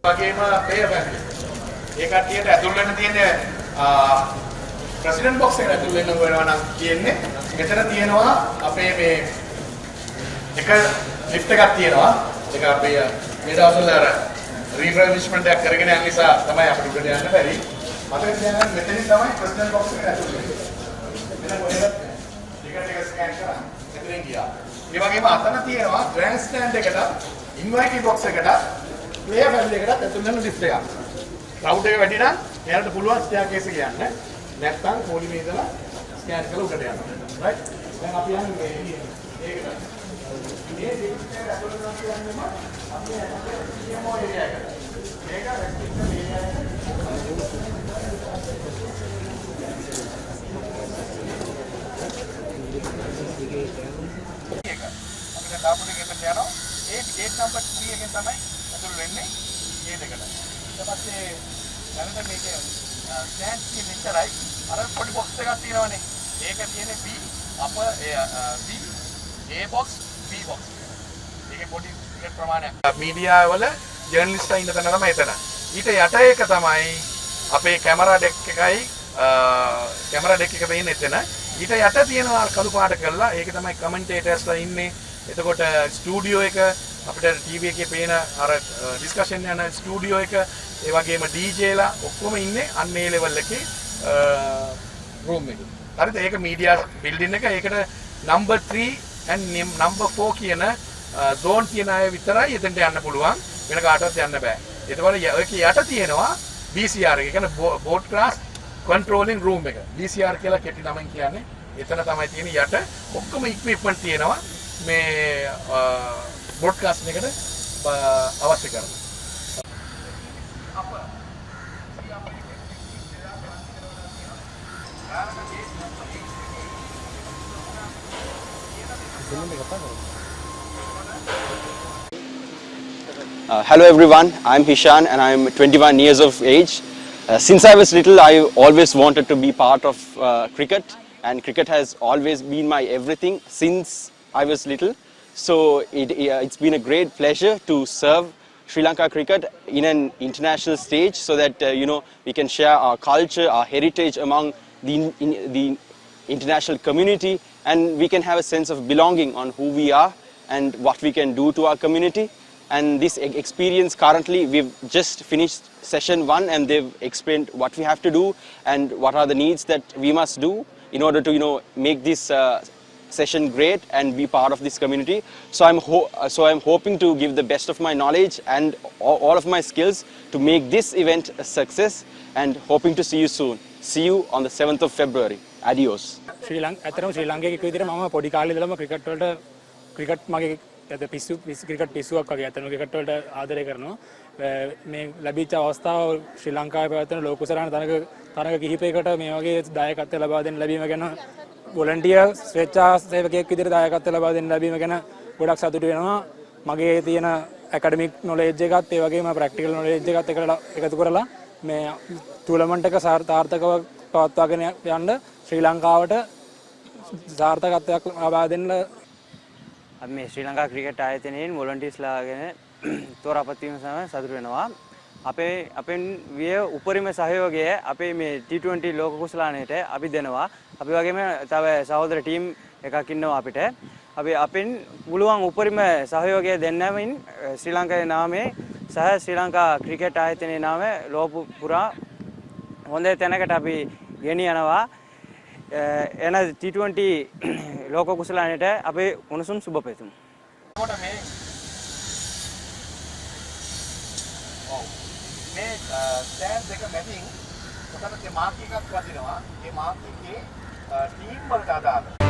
වගේම player family. ඒ කට්ටියට ඇතුල් වෙන්න තියෙන ප්‍රෙසිඩන්ට් බොක්ස් එකට ඇතුල් වෙන්න වෙනවා නම් කියන්නේ මෙතන තියෙනවා අපේ මේ එක ලිෆ්ට් එකක් තියෙනවා. ඒක අපේ මේ දවස්වල අර රිෆර්බිශ්මන්ට් එකක් කරගෙන යන නිසා තමයි අපිට උඩට යන්න බැරි. මතක තියාගන්න මෙතනින් තමයි ප්‍රෙසිඩන්ට් බොක්ස් එකට ඇතුල් වෙන්නේ. මෙතන කොහෙද ටිකට් එක ස්කෑන් කරා මෙතනින් ගියා. ඒ වගේම අතන තියෙනවා ග්‍රෑන්ඩ් ස්ටෑන්ඩ් එකට ඉන්වයිටි බොක්ස් එකට player family එකට ඇතුල් වෙන ලිෆ්ට් එකක්. ක්ලවුඩ් එක වැඩි නම් එයාලට පුළුවන් ස්ටෑර්කේස් එක යන්න. නැත්නම් පොලිමේ ඉඳලා ස්කෑන් කරලා උඩට යනවා. රයිට්? දැන් අපි යන්නේ මේකට. මේ ලිෆ්ට් එක ඇතුල් වෙනවා කියන්නේ අපි CMO ඒරියා එකට. මේක රෙස්ට්‍රික්ටඩ් ඒරියා එක. අපිට දාපු දෙකට යනවා. ඒ ගේට් නම්බර් 3 එකෙන් තමයි ඇතුල් වෙන්නේ ගේට් එකට. ඊට පස්සේ දැනට මේකේ ස්ටෑන්ඩ් කියන විතරයි අර පොඩි බොක්ස් එකක් තියෙනවනේ. ඒක තියෙන්නේ B අප B A box B box. ඒකේ පොඩි ටිකට් ප්‍රමාණයක්. මීඩියා වල ජර්නලිස්ට්ලා ඉන්න තැන තමයි එතන. ඊට යට එක තමයි අපේ කැමරා ඩෙක් එකයි කැමරා ඩෙක් එක තියෙන්නේ එතන. ඊට යට තියෙනවා කළු පාට කරලා ඒක තමයි කමෙන්ටේටර්ස්ලා ඉන්නේ. එතකොට ස්ටුඩියෝ එක අපිට ටීවී එකේ පේන අර ඩිස්කෂන් යන ස්ටුඩියෝ එක ඒ වගේම ඩීජේලා ඔක්කොම ඉන්නේ අන්න ඒ ලෙවල් එකේ රූම් එක. හරිද? ඒක මීඩියා බිල්ඩින් එක. ඒකට නම්බර් 3 and නම්බර් 4 කියන zone තියෙන අය විතරයි එතනට යන්න පුළුවන්. වෙන කාටවත් යන්න බෑ. ඒතකොට ඒකේ යට තියෙනවා BCR එක. ඒ කියන්නේ broadcast controlling room එක. BCR කියලා කෙටි නමෙන් කියන්නේ. එතන තමයි තියෙන්නේ යට ඔක්කොම equipment තියෙනවා. මේ බ්‍රෝඩ්කාස්ට් එකට අවශ්‍ය කරන. Hello everyone, I'm Hishan and I'm 21 years of age. Since I was little, I always wanted to be part of cricket, and cricket has always been my everything since I was little. So it's been a great pleasure to serve Sri Lanka cricket in an international stage so that we can share our culture, our heritage among the international community, and we can have a sense of belonging on who we are and what we can do to our community. And this experience currently, we've just finished session 1 and they've explained what we have to do and what are the needs that we must do in order to make this session great and be part of this community. So I'm hoping to give the best of my knowledge and all of my skills to make this event a success, and hoping to see you soon. See you on the 7th of February. Adios. ශ්‍රී ලංකාවේ විදිහට මම පොඩි කාලේ ඉඳලම cricket මගේ cricket පිස්සුවක් වගේ අතන cricket වලට ආදරය කරනවා. මේ ලැබිච්ච අවස්ථාව ශ්‍රී ලංකාවේ පැවැත්වෙන ලෝක කුසලාන තරග කිහිපයකට මේ වගේ දායකත්වය ලබා දෙන්න ලැබීම ගැන වොලන්ටියර් ස්වේච්ඡා සේවකයෙක් විදිහට දායකත්වය ලබා දෙන්න ලැබීම ගැන ගොඩක් සතුටු වෙනවා. මගේ තියෙන ඇකඩමික් නොලෙජ් එකත් ඒ වගේම ප්‍රැක්ටිකල් නොලෙජ් එකත් එකතු කරලා මේ ටූර්නමන්ට් එක සාර්ථකව පවත්වාගෙන යන්න ශ්‍රී ලංකාවට සාර්ථකත්වයක් ලබා දෙන්න අපි මේ ශ්‍රී ලංකා ක්‍රිකට් ආයතනයෙන් වොලන්ටියර්ස්ලා ගැන තෝරාපත් වීම සමග සතුටු වෙනවා. අපෙන් විය උපරිම සහයෝගය අපේ මේ T20 ලෝක කුසලානයට අපි දෙනවා. අපි වගේම තව සහෝදර ටීම් එකක් ඉන්නවා අපිට. අපෙන් පුළුවන් උපරිම සහයෝගය දෙන්නමින් ශ්‍රී ලංකාවේ නාමයේ සහ ශ්‍රී ලංකා ක්‍රිකට් ආයතනයේ නාමයේ ලෝක පුරා හොඳ තැනකට අපි ගෙනියනවා. එන T20 ලෝක කුසලානයට අපේ උණුසුම් සුබ පැතුම්. මේ ස්ටෑන්ඩ් එක මැදින් ඔතන මාක් එකක් වදිනවා. ඒ මාක් එකේ ටීම් වලට අදාළ